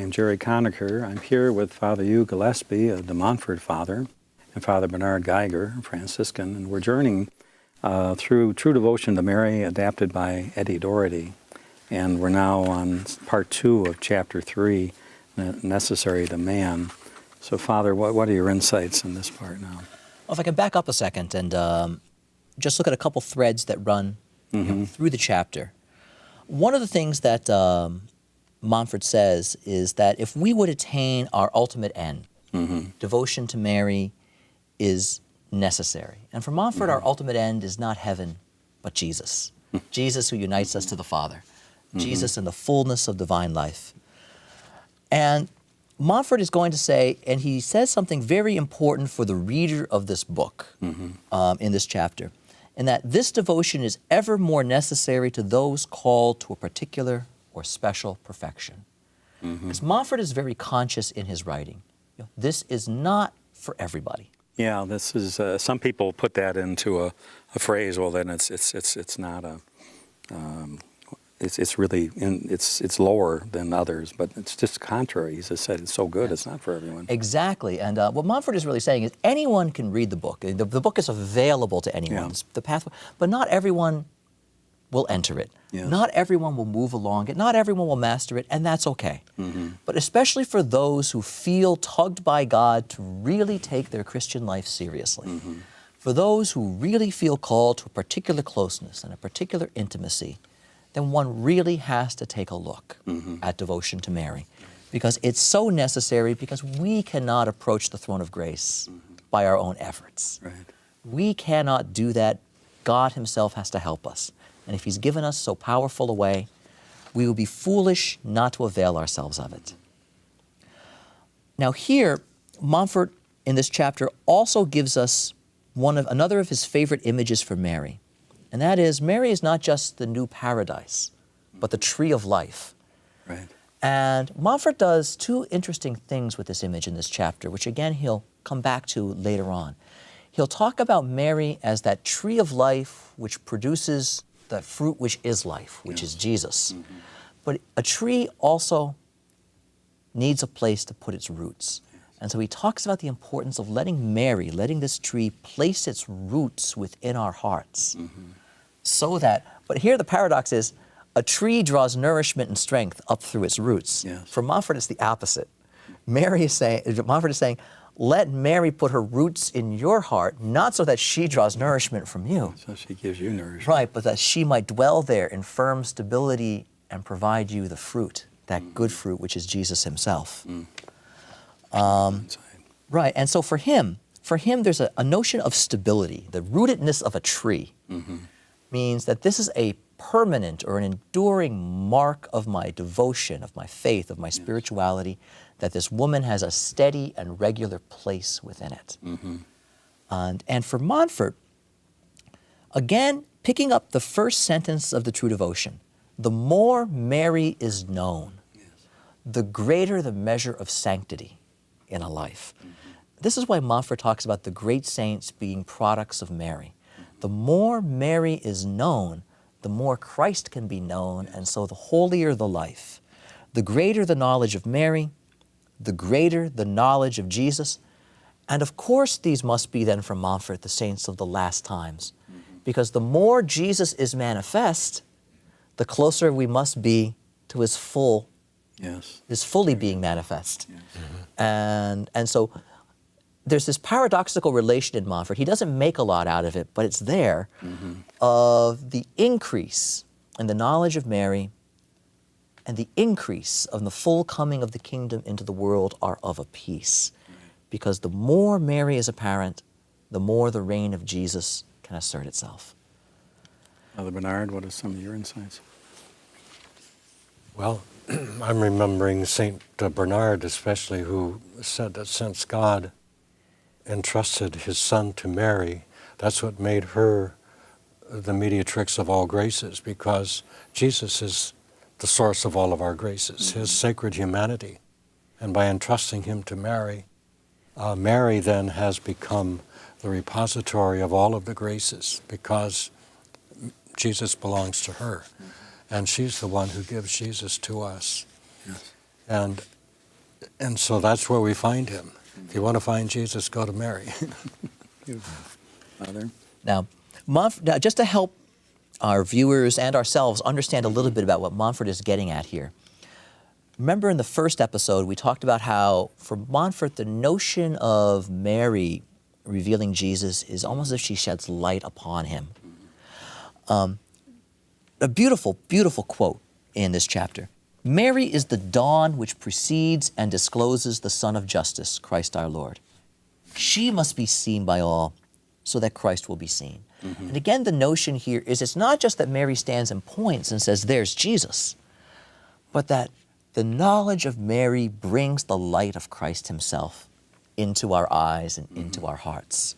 I'm Jerry Conacher. I'm here with Father Hugh Gillespie, a de Montfort father, and Father Bernard Geiger, a Franciscan, and we're journeying through True Devotion to Mary, adapted by Eddie Doherty. And we're now on part 2 of chapter 3, Necessary to Man. So, Father, what are your insights in this part now? Well, if I can back up a second and just look at a couple threads that run through the chapter. One of the things that Montfort says is that if we would attain our ultimate end, devotion to Mary is necessary. And for Montfort, our ultimate end is not heaven, but Jesus. Jesus who unites us to the Father. Jesus in the fullness of divine life. And Montfort is going to say, and he says something very important for the reader of this book in this chapter, and that this devotion is ever more necessary to those called to a particular or special perfection. Because Montfort is very conscious in his writing. This is not for everybody. Yeah, this is. Some people put that into a phrase. Well, then it's not a. It's really it's lower than others, but it's just contrary. He just said it's so good, it's not for everyone. Exactly, and what Montfort is really saying is anyone can read the book. The book is available to anyone. Yeah. The pathway, but not everyone will enter it. Yes. Not everyone will move along it. Not everyone will master it, and that's okay. But especially for those who feel tugged by God to really take their Christian life seriously, for those who really feel called to a particular closeness and a particular intimacy, then one really has to take a look at devotion to Mary, because it's so necessary, because we cannot approach the throne of grace by our own efforts. Right. We cannot do that. God himself has to help us. And if he's given us so powerful a way, we will be foolish not to avail ourselves of it. Now here, Montfort in this chapter also gives us another of his favorite images for Mary. And that is, Mary is not just the new paradise, but the tree of life. Right. And Montfort does 2 interesting things with this image in this chapter, which again he'll come back to later on. He'll talk about Mary as that tree of life which produces the fruit which is life, which is Jesus. But a tree also needs a place to put its roots. And so he talks about the importance of letting this tree place its roots within our hearts. So that, but here the paradox is, a tree draws nourishment and strength up through its roots. Yes. For Montfort, it's the opposite. Montfort is saying, let Mary put her roots in your heart, not so that she draws nourishment from you. So she gives you nourishment. Right, but that she might dwell there in firm stability and provide you the fruit, that good fruit, which is Jesus himself. Right, and so for him there's a notion of stability. The rootedness of a tree means that this is a permanent or an enduring mark of my devotion, of my faith, of my spirituality, that this woman has a steady and regular place within it. And for Montfort, again, picking up the first sentence of the True Devotion, the more Mary is known, the greater the measure of sanctity in a life. This is why Montfort talks about the great saints being products of Mary. The more Mary is known, the more Christ can be known, and so the holier the life. The greater the knowledge of Mary, the greater the knowledge of Jesus. And of course these must be then from Montfort the saints of the last times, because the more Jesus is manifest, the closer we must be to his fully being manifest. And so there's this paradoxical relation in Montfort. He doesn't make a lot out of it, but it's there, of the increase in the knowledge of Mary and the increase of the full coming of the kingdom into the world are of a piece. Because the more Mary is apparent, the more the reign of Jesus can assert itself. Father Bernard, what are some of your insights? Well, I'm remembering St. Bernard especially, who said that since God entrusted his son to Mary, that's what made her the mediatrix of all graces, because Jesus is the source of all of our graces, his sacred humanity. And by entrusting him to Mary, Mary then has become the repository of all of the graces, because Jesus belongs to her. And she's the one who gives Jesus to us. Yes. And And so that's where we find him. If you want to find Jesus, go to Mary. Father? Now, just to help our viewers and ourselves understand a little bit about what Montfort is getting at here. Remember in the first episode, we talked about how for Montfort, the notion of Mary revealing Jesus is almost as if she sheds light upon him. A beautiful, beautiful quote in this chapter. Mary is the dawn which precedes and discloses the Son of Justice, Christ our Lord. She must be seen by all so that Christ will be seen. And again, the notion here is it's not just that Mary stands and points and says, there's Jesus, but that the knowledge of Mary brings the light of Christ himself into our eyes and into our hearts.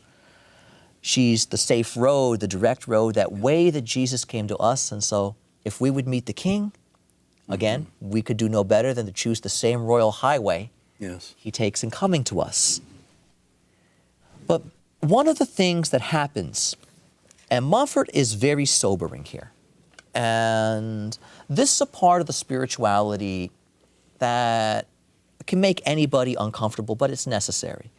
She's the safe road, the direct road, that way that Jesus came to us. And so if we would meet the King, again, we could do no better than to choose the same royal highway he takes in coming to us. But one of the things that happens, and Montfort is very sobering here, and this is a part of the spirituality that can make anybody uncomfortable, but it's necessary.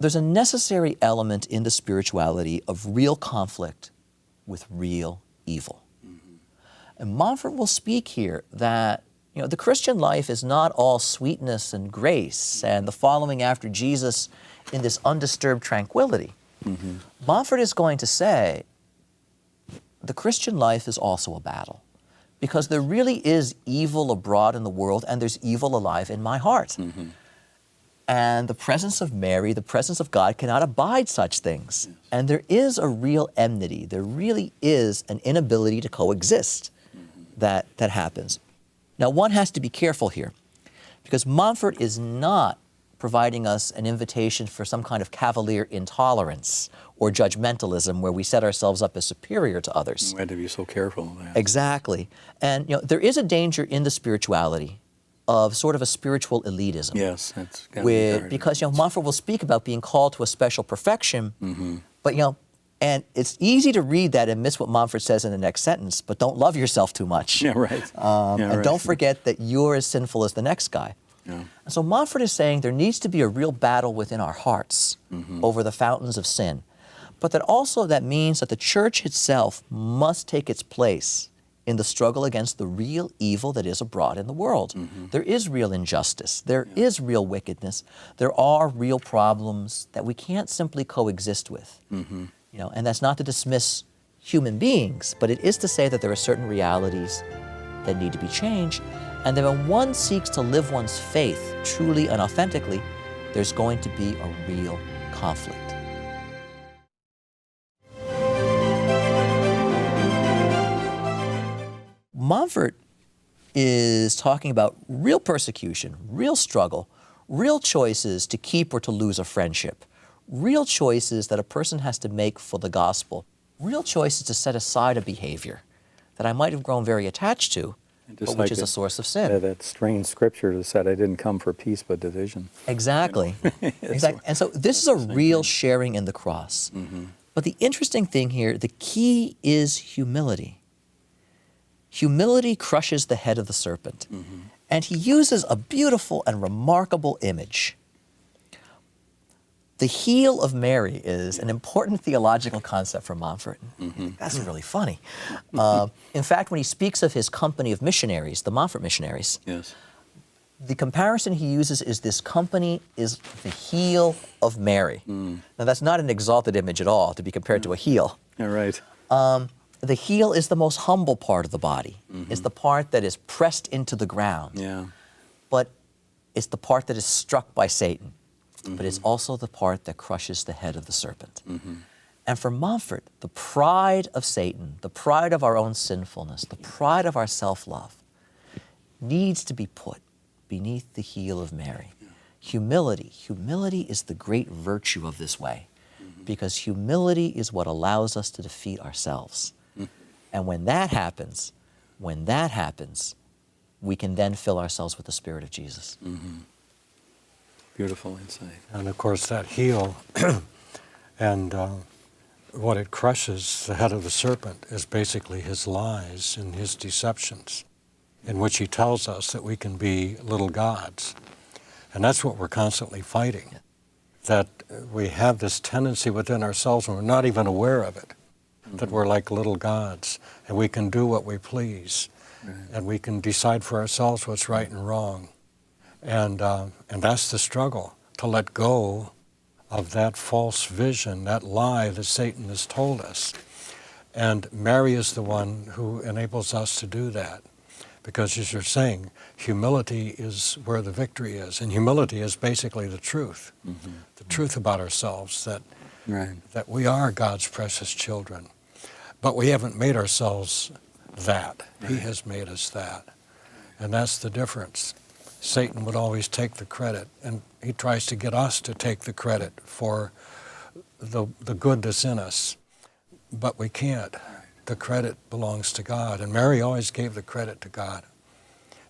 There's a necessary element in the spirituality of real conflict with real evil. And Montfort will speak here that the Christian life is not all sweetness and grace and the following after Jesus in this undisturbed tranquility. Montfort is going to say the Christian life is also a battle, because there really is evil abroad in the world and there's evil alive in my heart. And the presence of Mary, the presence of God, cannot abide such things. And there is a real enmity. There really is an inability to coexist that happens. Now, one has to be careful here, because Montfort is not providing us an invitation for some kind of cavalier intolerance or judgmentalism where we set ourselves up as superior to others. We had to be so careful of that. Exactly. And there is a danger in the spirituality of sort of a spiritual elitism. Yes, that's got to be guarded. Because Montfort will speak about being called to a special perfection, but and it's easy to read that and miss what Montfort says in the next sentence, but don't love yourself too much. Yeah, right. And don't forget that you're as sinful as the next guy. Yeah. And so Montfort is saying there needs to be a real battle within our hearts over the fountains of sin, but that means that the church itself must take its place in the struggle against the real evil that is abroad in the world. There is real injustice. There is real wickedness. There are real problems that we can't simply coexist with. And that's not to dismiss human beings, but it is to say that there are certain realities that need to be changed, and that when one seeks to live one's faith truly and authentically, there's going to be a real conflict. Montfort is talking about real persecution, real struggle, real choices to keep or to lose a friendship, real choices that a person has to make for the gospel, real choices to set aside a behavior that I might have grown very attached to, but which is a source of sin. That strange scripture that said, I didn't come for peace but division. Exactly. Exactly. And so this is a real sharing in the cross. But the interesting thing here, the key is humility. Humility crushes the head of the serpent. And he uses a beautiful and remarkable image. The heel of Mary is an important theological concept for Montfort. That's really funny. In fact, when he speaks of his company of missionaries, the Montfort missionaries, the comparison he uses is this company is the heel of Mary. Now, that's not an exalted image at all to be compared to a heel. Yeah, right. The heel is the most humble part of the body. It's the part that is pressed into the ground. Yeah. But it's the part that is struck by Satan. But it's also the part that crushes the head of the serpent. And for Montfort, the pride of Satan, the pride of our own sinfulness, the pride of our self-love needs to be put beneath the heel of Mary. Humility is the great virtue of this way, because humility is what allows us to defeat ourselves. And when that happens, we can then fill ourselves with the Spirit of Jesus. Beautiful insight. And of course that heel and what it crushes, the head of the serpent, is basically his lies and his deceptions. in which he tells us that we can be little gods. And that's what we're constantly fighting, that we have this tendency within ourselves and we're not even aware of it, that we're like little gods and we can do what we please. Right. And we can decide for ourselves what's right and wrong. And that's the struggle, to let go of that false vision, that lie that Satan has told us. And Mary is the one who enables us to do that. Because as you're saying, humility is where the victory is. And humility is basically the truth. The truth about ourselves, that we are God's precious children. But we haven't made ourselves that. He has made us that. And that's the difference. Satan would always take the credit, and he tries to get us to take the credit for the good that's in us. But we can't. The credit belongs to God. And Mary always gave the credit to God.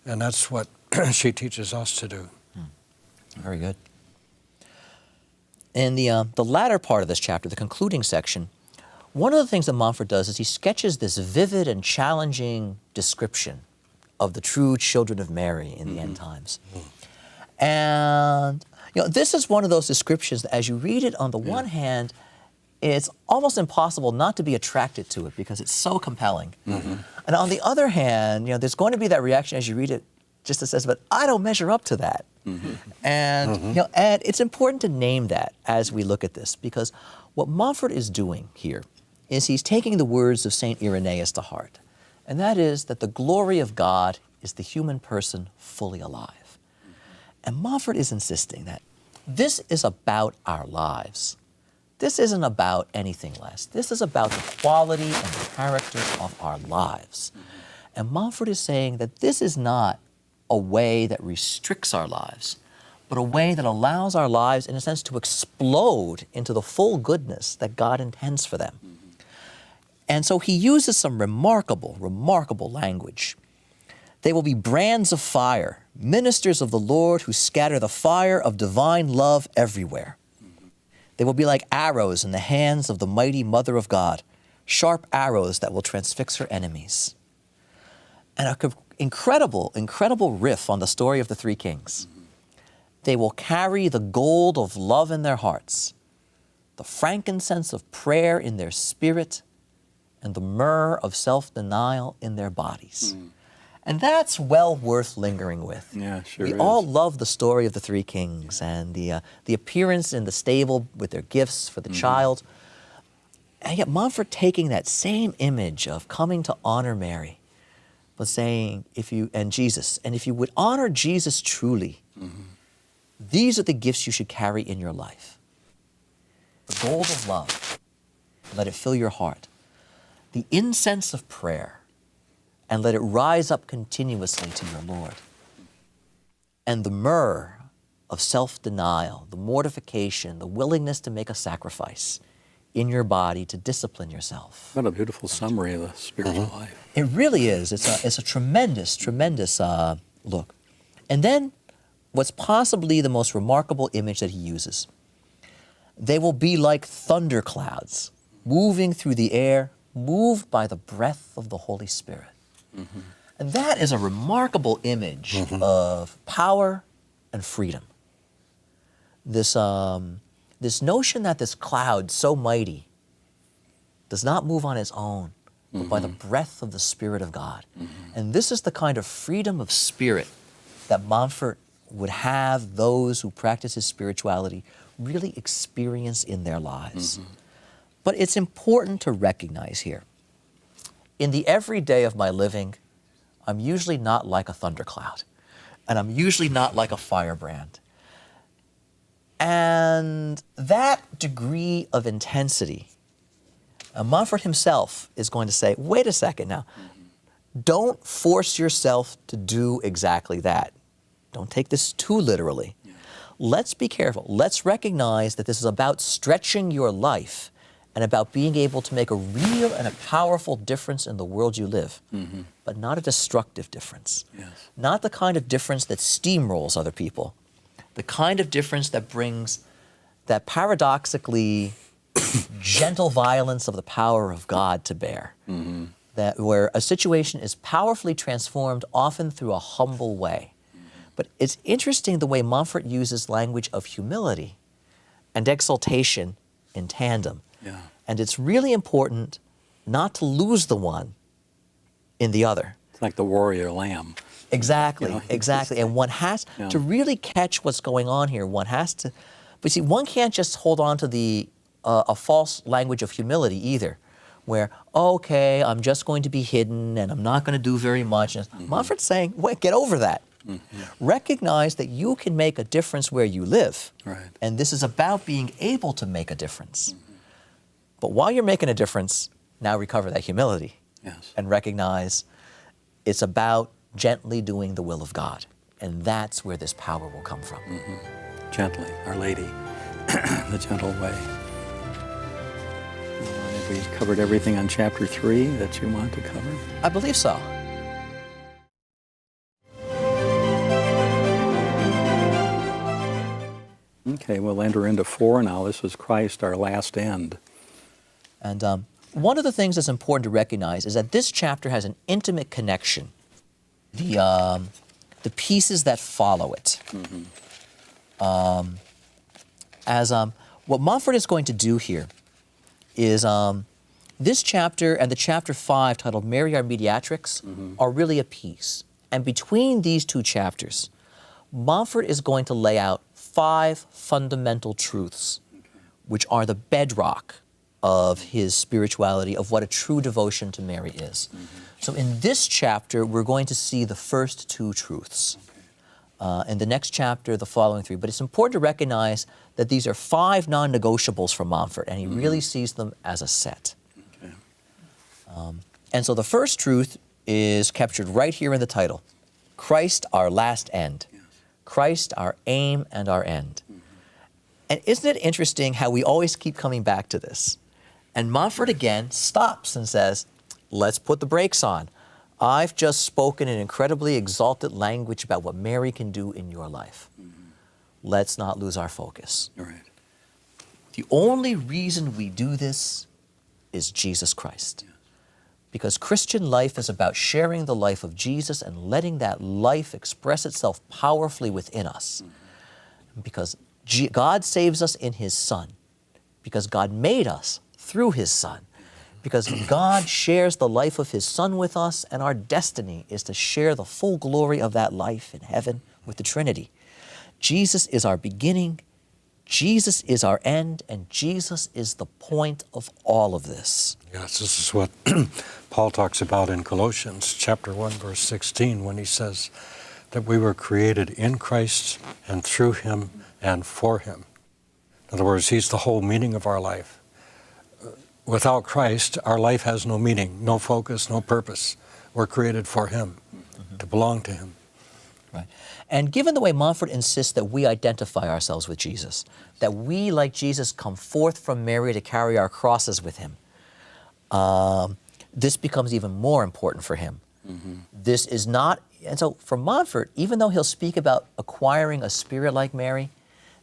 And that's what she teaches us to do. Very good. In the latter part of this chapter, the concluding section, one of the things that Montfort does is he sketches this vivid and challenging description of the true children of Mary in the end times. And this is one of those descriptions that as you read it, on the one hand, it's almost impossible not to be attracted to it because it's so compelling. And on the other hand, there's going to be that reaction as you read it, just that says, but I don't measure up to that. And, and it's important to name that as we look at this, because what Montfort is doing here is he's taking the words of St. Irenaeus to heart. And that is that the glory of God is the human person fully alive. And Montfort is insisting that this is about our lives. This isn't about anything less. This is about the quality and the character of our lives. And Montfort is saying that this is not a way that restricts our lives, but a way that allows our lives, in a sense, to explode into the full goodness that God intends for them. And so he uses some remarkable, remarkable language. They will be brands of fire, ministers of the Lord who scatter the fire of divine love everywhere. They will be like arrows in the hands of the mighty Mother of God, sharp arrows that will transfix her enemies. And an incredible, incredible riff on the story of the three kings. They will carry the gold of love in their hearts, the frankincense of prayer in their spirit, and the myrrh of self-denial in their bodies. And that's well worth lingering with. Yeah, sure We is. all love the story of the three kings and the appearance in the stable with their gifts for the child. And yet Montfort taking that same image of coming to honor Mary, but saying, if you would honor Jesus truly, these are the gifts you should carry in your life. The gold of love, let it fill your heart. The incense of prayer, and let it rise up continuously to your Lord. And the myrrh of self-denial, the mortification, the willingness to make a sacrifice in your body to discipline yourself. What a beautiful summary of the spiritual life. It really is. It's a tremendous, tremendous look. And then what's possibly the most remarkable image that he uses. They will be like thunderclouds moving through the air, moved by the breath of the Holy Spirit. And that is a remarkable image of power and freedom. This notion that this cloud so mighty does not move on its own, but by the breath of the Spirit of God. And this is the kind of freedom of spirit that Montfort would have those who practice his spirituality really experience in their lives. But it's important to recognize here, in the everyday of my living, I'm usually not like a thundercloud, and I'm usually not like a firebrand. And that degree of intensity, Montfort himself is going to say, wait a second now, don't force yourself to do exactly that. Don't take this too literally. Let's be careful. Let's recognize that this is about stretching your life and about being able to make a real and a powerful difference in the world you live, but not a destructive difference. Not the kind of difference that steamrolls other people, the kind of difference that brings that paradoxically gentle violence of the power of God to bear. that where a situation is powerfully transformed, often through a humble way. But it's interesting the way Montfort uses language of humility and exaltation in tandem. Yeah. And it's really important not to lose the one in the other. It's like the warrior lamb. Exactly, You know, exactly. And one has Yeah. to really catch what's going on here. One has to, but see, one can't just hold on to a false language of humility either, where, okay, I'm just going to be hidden and I'm not going to do very much. Montfort's saying, wait, get over that. Recognize that you can make a difference where you live. Right. And this is about being able to make a difference. But while you're making a difference, now recover that humility. Yes. And recognize it's about gently doing the will of God. And that's where this power will come from. Gently, Our Lady, the gentle way. Have we covered everything on chapter 3 that you want to cover? I believe so. Okay, we'll enter into 4 now. This is Christ, our last end. And one of the things that's important to recognize is that this chapter has an intimate connection. The pieces that follow it. What Montfort is going to do here is this chapter and the chapter 5 titled Mary Our Mediatrix are really a piece. And between these 2 chapters, Montfort is going to lay out 5 fundamental truths, which are the bedrock of his spirituality, of what a true devotion to Mary is. So in this chapter, we're going to see the first 2 truths. In the next chapter, the following 3. But it's important to recognize that these are 5 non-negotiables for Montfort, and he really sees them as a set. Okay. And so the first truth is captured right here in the title. Christ, our last end. Yes. Christ, our aim and our end. And isn't it interesting how we always keep coming back to this? And Montfort again stops and says, let's put the brakes on. I've just spoken in incredibly exalted language about what Mary can do in your life. Let's not lose our focus. All right. The only reason we do this is Jesus Christ. Because Christian life is about sharing the life of Jesus and letting that life express itself powerfully within us. Because God saves us in His Son. Because God made us through His Son. Because God shares the life of His Son with us, and our destiny is to share the full glory of that life in heaven with the Trinity. Jesus is our beginning, Jesus is our end, and Jesus is the point of all of this. Yes, this is what Paul talks about in Colossians chapter 1, verse 16, when he says that we were created in Christ and through Him and for Him. In other words, He's the whole meaning of our life. Without Christ, our life has no meaning, no focus, no purpose. We're created for Him, to belong to Him. Right. And given the way Montfort insists that we identify ourselves with Jesus, that we, like Jesus, come forth from Mary to carry our crosses with Him, this becomes even more important for him. This is not, and so for Montfort, even though he'll speak about acquiring a spirit like Mary,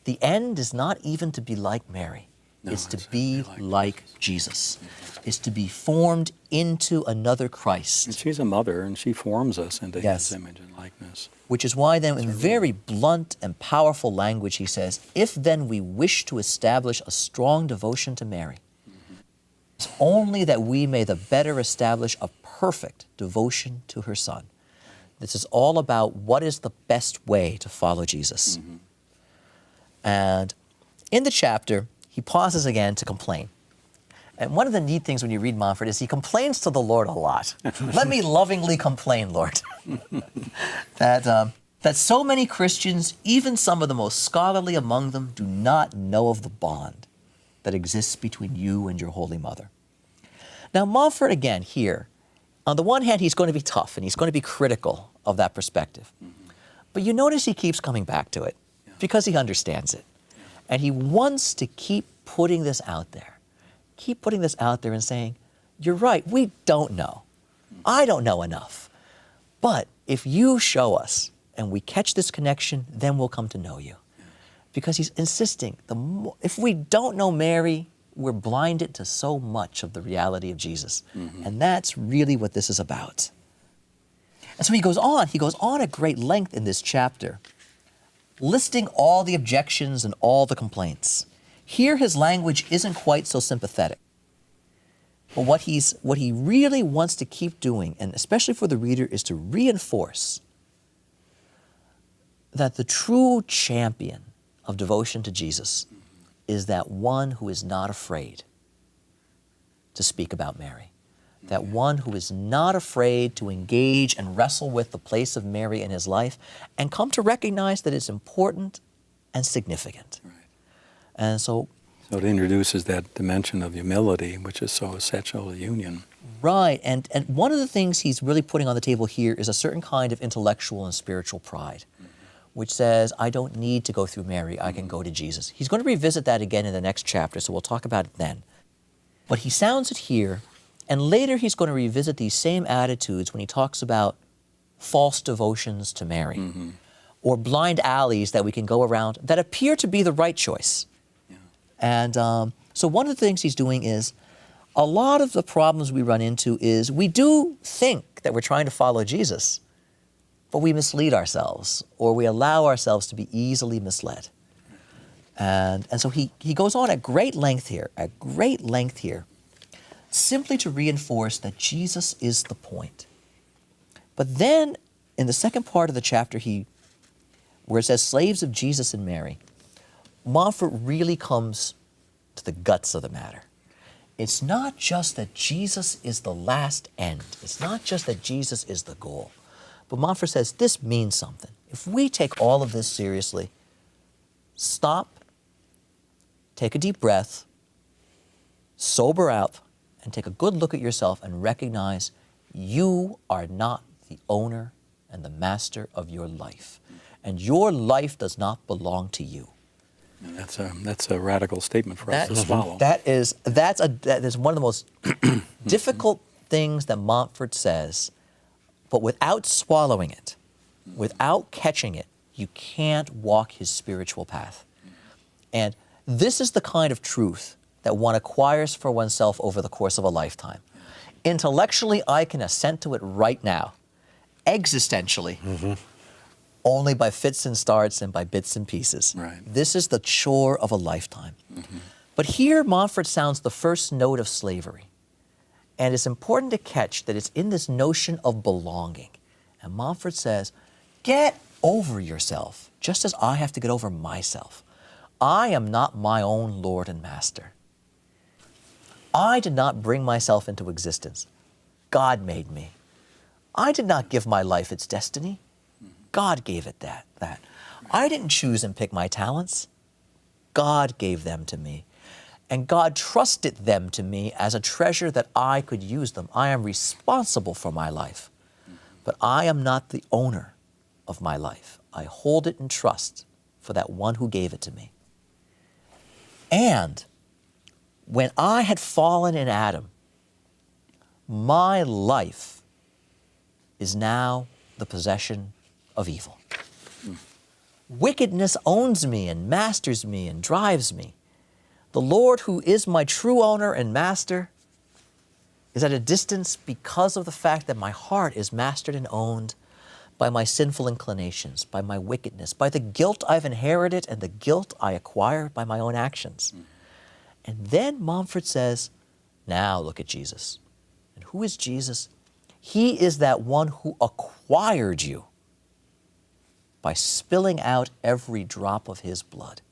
the end is not even to be like Mary. No, it's to be like Jesus. It's to be formed into another Christ. And she's a mother, and she forms us into Yes. His image and likeness. Which is why then in very blunt and powerful language he says, if then we wish to establish a strong devotion to Mary, it's only that we may the better establish a perfect devotion to her Son. This is all about what is the best way to follow Jesus. And in the chapter, he pauses again to complain. And one of the neat things when you read Montfort is he complains to the Lord a lot. Let me lovingly complain, Lord, that so many Christians, even some of the most scholarly among them, do not know of the bond that exists between you and your Holy Mother. Now, Montfort, again, here, on the one hand, he's going to be tough and he's going to be critical of that perspective. But you notice he keeps coming back to it because he understands it. And he wants to keep putting this out there. Keep putting this out there and saying, you're right, we don't know. I don't know enough. But if you show us and we catch this connection, then we'll come to know you. Because he's insisting, if we don't know Mary, we're blinded to so much of the reality of Jesus. And that's really what this is about. And so he goes on at great length in this chapter, listing all the objections and all the complaints. Here his language isn't quite so sympathetic. But what he really wants to keep doing, and especially for the reader, is to reinforce that the true champion of devotion to Jesus is that one who is not afraid to speak about Mary. That one who is not afraid to engage and wrestle with the place of Mary in his life and come to recognize that it's important and significant. Right. And so it introduces that dimension of humility, which is so essential to union. right, and one of the things he's really putting on the table here is a certain kind of intellectual and spiritual pride, which says, I don't need to go through Mary, I can go to Jesus. He's going to revisit that again in the next chapter, so we'll talk about it then. But he sounds it here, and later he's going to revisit these same attitudes when he talks about false devotions to Mary, or blind alleys that we can go around that appear to be the right choice. Yeah. And so one of the things he's doing is, a lot of the problems we run into is we do think that we're trying to follow Jesus, but we mislead ourselves, or we allow ourselves to be easily misled. And so he goes on at great length here, simply to reinforce that Jesus is the point. But then, in the second part of the chapter, where it says slaves of Jesus and Mary, Montfort really comes to the guts of the matter. It's not just that Jesus is the last end. It's not just that Jesus is the goal. But Montfort says this means something. If we take all of this seriously, stop, take a deep breath, sober up, and take a good look at yourself and recognize you are not the owner and the master of your life. And your life does not belong to you. And that's a radical statement for us to swallow. That is one of the most difficult things that Montfort says, but without swallowing it, without catching it, you can't walk his spiritual path. And this is the kind of truth that one acquires for oneself over the course of a lifetime. Intellectually, I can assent to it right now. Existentially, only by fits and starts and by bits and pieces. Right. This is the chore of a lifetime. But here, Montfort sounds the first note of slavery. And it's important to catch that it's in this notion of belonging. And Montfort says, get over yourself, just as I have to get over myself. I am not my own Lord and Master. I did not bring myself into existence. God made me. I did not give my life its destiny. God gave it that. I didn't choose and pick my talents. God gave them to me. And God trusted them to me as a treasure that I could use them. I am responsible for my life. But I am not the owner of my life. I hold it in trust for that one who gave it to me. And when I had fallen in Adam, my life is now the possession of evil. Wickedness owns me and masters me and drives me. The Lord, who is my true owner and master, is at a distance because of the fact that my heart is mastered and owned by my sinful inclinations, by my wickedness, by the guilt I've inherited and the guilt I acquire by my own actions. And then Montfort says, now look at Jesus. And who is Jesus? He is that one who acquired you by spilling out every drop of his blood.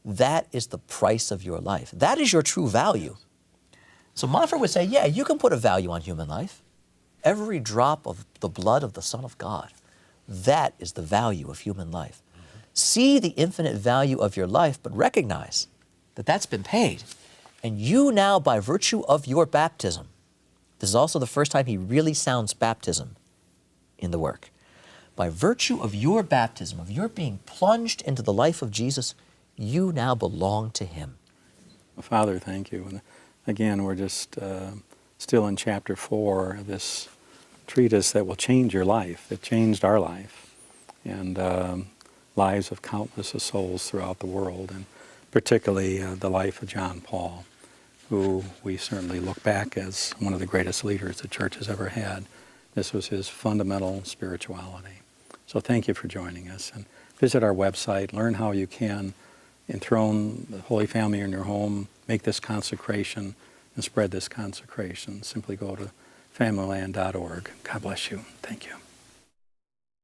That is the price of your life. That is your true value. So Montfort would say, yeah, you can put a value on human life. Every drop of the blood of the Son of God, that is the value of human life. See the infinite value of your life, but recognize that that's been paid. And you now, by virtue of your baptism, this is also the first time he really sounds baptism in the work. By virtue of your baptism, of your being plunged into the life of Jesus, you now belong to him. Well, Father, thank you. And again, we're just still in chapter 4 of this treatise that will change your life. It changed our life and lives of countless of souls throughout the world, and particularly the life of John Paul. who we certainly look back as one of the greatest leaders the church has ever had. This was his fundamental spirituality. So thank you for joining us. And visit our website, learn how you can enthrone the Holy Family in your home, make this consecration, and spread this consecration. Simply go to familyland.org. God bless you. Thank you.